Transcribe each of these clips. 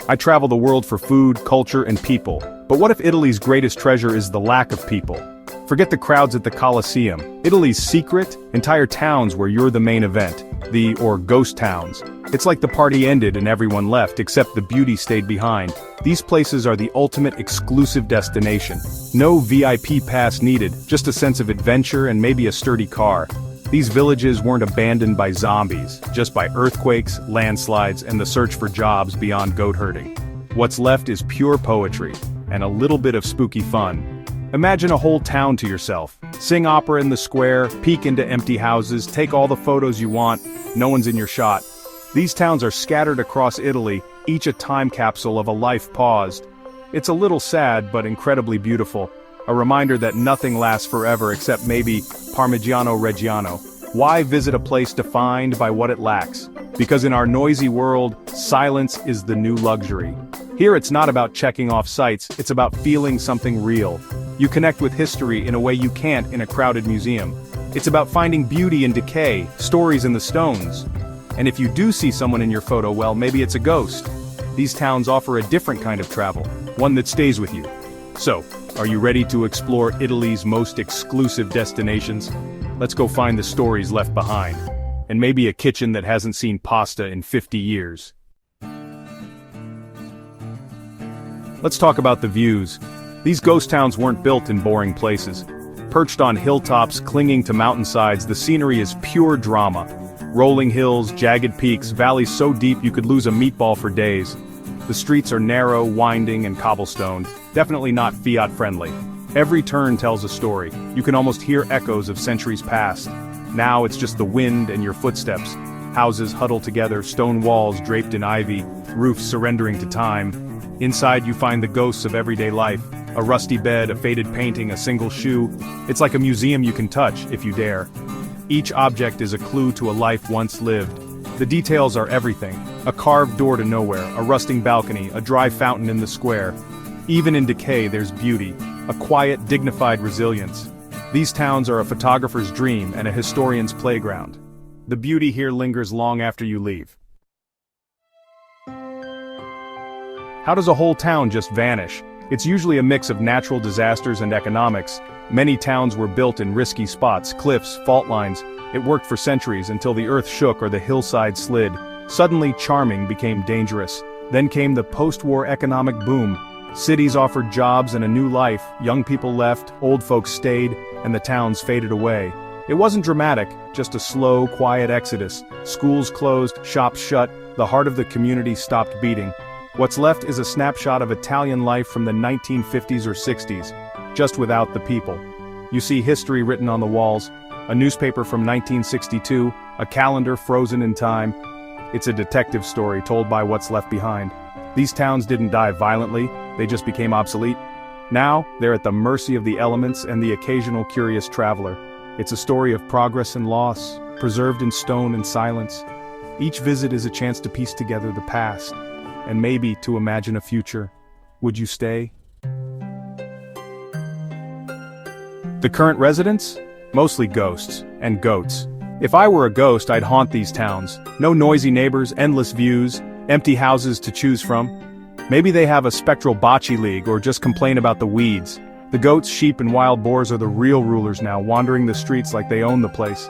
I travel the world for food, culture, and people. But what if Italy's greatest treasure is the lack of people? Forget the crowds at the Colosseum. Italy's secret? Entire towns where you're the main event. Or ghost towns. It's like the party ended and everyone left, except the beauty stayed behind. These places are the ultimate exclusive destination. No VIP pass needed, just a sense of adventure and maybe a sturdy car. These villages weren't abandoned by zombies, just by earthquakes, landslides, and the search for jobs beyond goat herding. What's left is pure poetry, and a little bit of spooky fun. Imagine a whole town to yourself. Sing opera in the square, peek into empty houses, take all the photos you want, no one's in your shot. These towns are scattered across Italy, each a time capsule of a life paused. It's a little sad but incredibly beautiful, a reminder that nothing lasts forever except maybe Parmigiano Reggiano. Why visit a place defined by what it lacks? Because in our noisy world, silence is the new luxury. Here it's not about checking off sites, it's about feeling something real. You connect with history in a way you can't in a crowded museum. It's about finding beauty in decay, stories in the stones. And if you do see someone in your photo, well, maybe it's a ghost. These towns offer a different kind of travel, one that stays with you. So, are you ready to explore Italy's most exclusive destinations? Let's go find the stories left behind. And maybe a kitchen that hasn't seen pasta in 50 years. Let's talk about the views. These ghost towns weren't built in boring places. Perched on hilltops, clinging to mountainsides, the scenery is pure drama. Rolling hills, jagged peaks, valleys so deep you could lose a meatball for days. The streets are narrow, winding, and cobblestoned, definitely not Fiat-friendly. Every turn tells a story. You can almost hear echoes of centuries past. Now it's just the wind and your footsteps. Houses huddled together, stone walls draped in ivy, roofs surrendering to time. Inside you find the ghosts of everyday life. A rusty bed, a faded painting, a single shoe. It's like a museum you can touch, if you dare. Each object is a clue to a life once lived. The details are everything. A carved door to nowhere, a rusting balcony, a dry fountain in the square. Even in decay there's beauty, a quiet, dignified resilience. These towns are a photographer's dream and a historian's playground. The beauty here lingers long after you leave. How does a whole town just vanish? It's usually a mix of natural disasters and economics. Many towns were built in risky spots, cliffs, fault lines. It worked for centuries until the earth shook or the hillside slid. Suddenly charming became dangerous. Then came the post-war economic boom. Cities offered jobs and a new life, young people left, old folks stayed, and the towns faded away. It wasn't dramatic, just a slow, quiet exodus. Schools closed, shops shut, the heart of the community stopped beating. What's left is a snapshot of Italian life from the 1950s or 60s, just without the people. You see history written on the walls, a newspaper from 1962, a calendar frozen in time. It's a detective story told by what's left behind. These towns didn't die violently, they just became obsolete. Now, they're at the mercy of the elements and the occasional curious traveler. It's a story of progress and loss, preserved in stone and silence. Each visit is a chance to piece together the past, and maybe to imagine a future. Would you stay? The current residents? Mostly ghosts and goats. If I were a ghost, I'd haunt these towns. No noisy neighbors, endless views, empty houses to choose from. Maybe they have a spectral bocce league or just complain about the weeds. The goats, sheep, and wild boars are the real rulers now, wandering the streets like they own the place.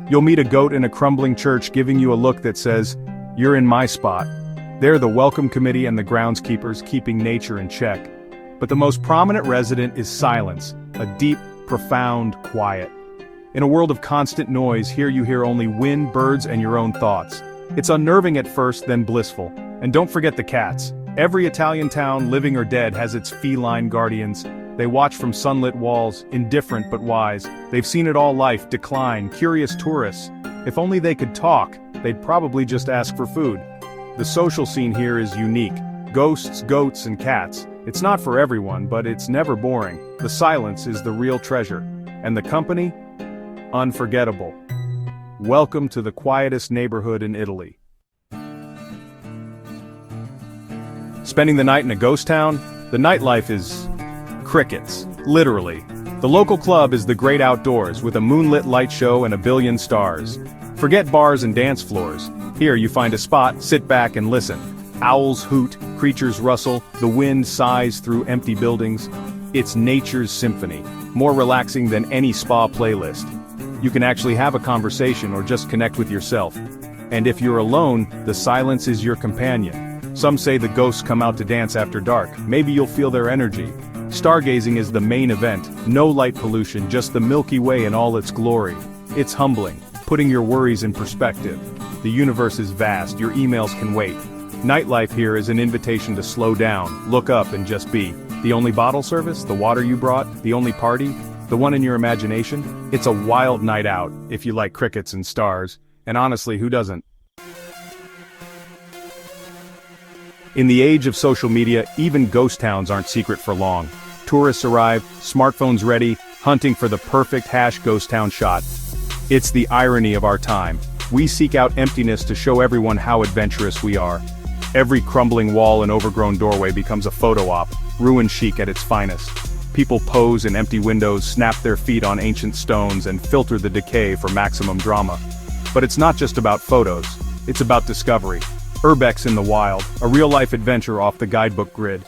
You'll meet a goat in a crumbling church giving you a look that says, "You're in my spot." They're the welcome committee and the groundskeepers keeping nature in check. But the most prominent resident is silence, a deep, profound quiet. In a world of constant noise, here you hear only wind, birds, and your own thoughts. It's unnerving at first, then blissful. And don't forget the cats. Every Italian town, living or dead, has its feline guardians. They watch from sunlit walls, indifferent but wise. They've seen it all: life, decline, curious tourists. If only they could talk, they'd probably just ask for food. The social scene here is unique. Ghosts, goats, and cats. It's not for everyone, but it's never boring. The silence is the real treasure. And the company? Unforgettable. Welcome to the quietest neighborhood in Italy. Spending the night in a ghost town? The nightlife is crickets, literally. The local club is the great outdoors, with a moonlit light show and a billion stars. Forget bars and dance floors. Here you find a spot, sit back and listen. Owls hoot, Creatures rustle, the wind sighs through empty buildings. It's nature's symphony, more relaxing than any spa playlist. You can actually have a conversation or just connect with yourself. And if you're alone, the silence is your companion. Some say the ghosts come out to dance after dark. Maybe you'll feel their energy. Stargazing is the main event, no light pollution, just the Milky Way in all its glory. It's humbling, putting your worries in perspective. The universe is vast, your emails can wait. Nightlife here is an invitation to slow down, look up and just be. The only bottle service, the water you brought, the only party, the one in your imagination. It's a wild night out, if you like crickets and stars. And honestly, who doesn't? In the age of social media, even ghost towns aren't secret for long. Tourists arrive, smartphones ready, hunting for the perfect #ghost town shot. It's the irony of our time. We seek out emptiness to show everyone how adventurous we are. Every crumbling wall and overgrown doorway becomes a photo op, ruin chic at its finest. People pose in empty windows, snap their feet on ancient stones, and filter the decay for maximum drama. But it's not just about photos, it's about discovery. Urbex in the wild, a real-life adventure off the guidebook grid.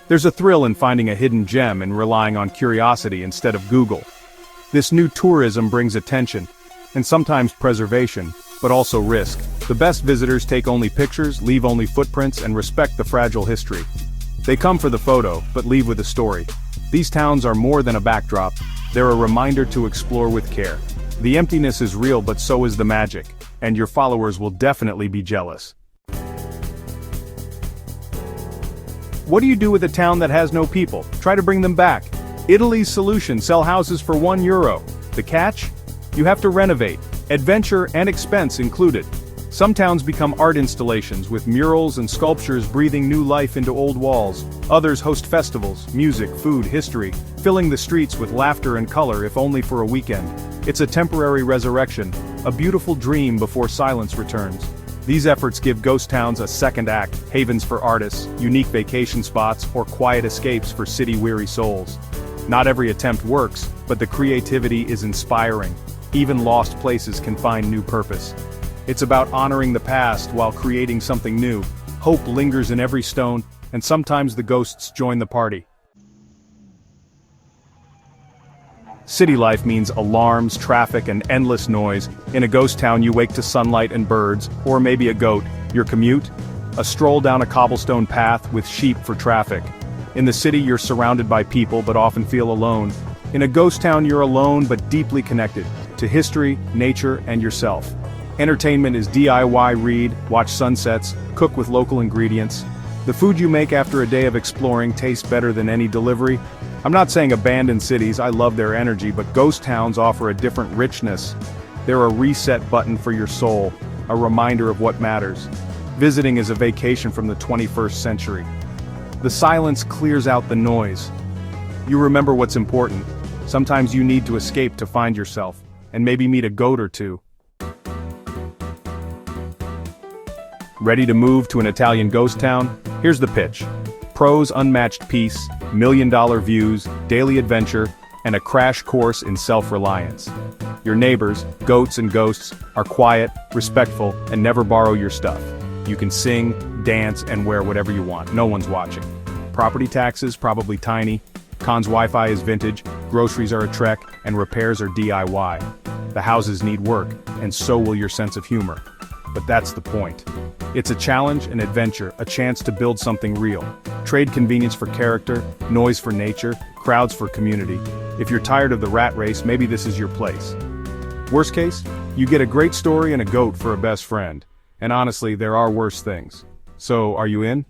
There's a thrill in finding a hidden gem and relying on curiosity instead of Google. This new tourism brings attention, and sometimes preservation, but also risk. The best visitors take only pictures, leave only footprints, and respect the fragile history. They come for the photo, but leave with a story. These towns are more than a backdrop, they're a reminder to explore with care. The emptiness is real, but so is the magic, and your followers will definitely be jealous. What do you do with a town that has no people? Try to bring them back. Italy's solution: sell houses for €1. The catch? You have to renovate. Adventure and expense included. Some towns become art installations with murals and sculptures breathing new life into old walls. Others host festivals, music, food, history, filling the streets with laughter and color if only for a weekend. It's a temporary resurrection, a beautiful dream before silence returns. These efforts give ghost towns a second act, havens for artists, unique vacation spots, or quiet escapes for city-weary souls. Not every attempt works, but the creativity is inspiring. Even lost places can find new purpose. It's about honoring the past while creating something new. Hope lingers in every stone, and sometimes the ghosts join the party. City life means alarms, traffic, and endless noise. In a ghost town, you wake to sunlight and birds, or maybe a goat. Your commute? A stroll down a cobblestone path with sheep for traffic. In the city, you're surrounded by people but often feel alone. In a ghost town, you're alone but deeply connected to history, nature, and yourself. Entertainment is DIY, read, watch sunsets, cook with local ingredients. The food you make after a day of exploring tastes better than any delivery. I'm not saying abandon cities, I love their energy, but ghost towns offer a different richness. They're a reset button for your soul, a reminder of what matters. Visiting is a vacation from the 21st century. The silence clears out the noise. You remember what's important. Sometimes you need to escape to find yourself, and maybe meet a goat or two. Ready to move to an Italian ghost town? Here's the pitch. Pros: unmatched peace, million-dollar views, daily adventure, and a crash course in self-reliance. Your neighbors, goats and ghosts, are quiet, respectful, and never borrow your stuff. You can sing, dance, and wear whatever you want. No one's watching. Property taxes probably tiny. Cons Wi-Fi is vintage, groceries are a trek, and repairs are DIY. The houses need work, and so will your sense of humor. But that's the point. It's a challenge, an adventure, a chance to build something real. Trade convenience for character, noise for nature, crowds for community. If you're tired of the rat race, maybe this is your place. Worst case, you get a great story and a goat for a best friend. And honestly, there are worse things. So, are you in?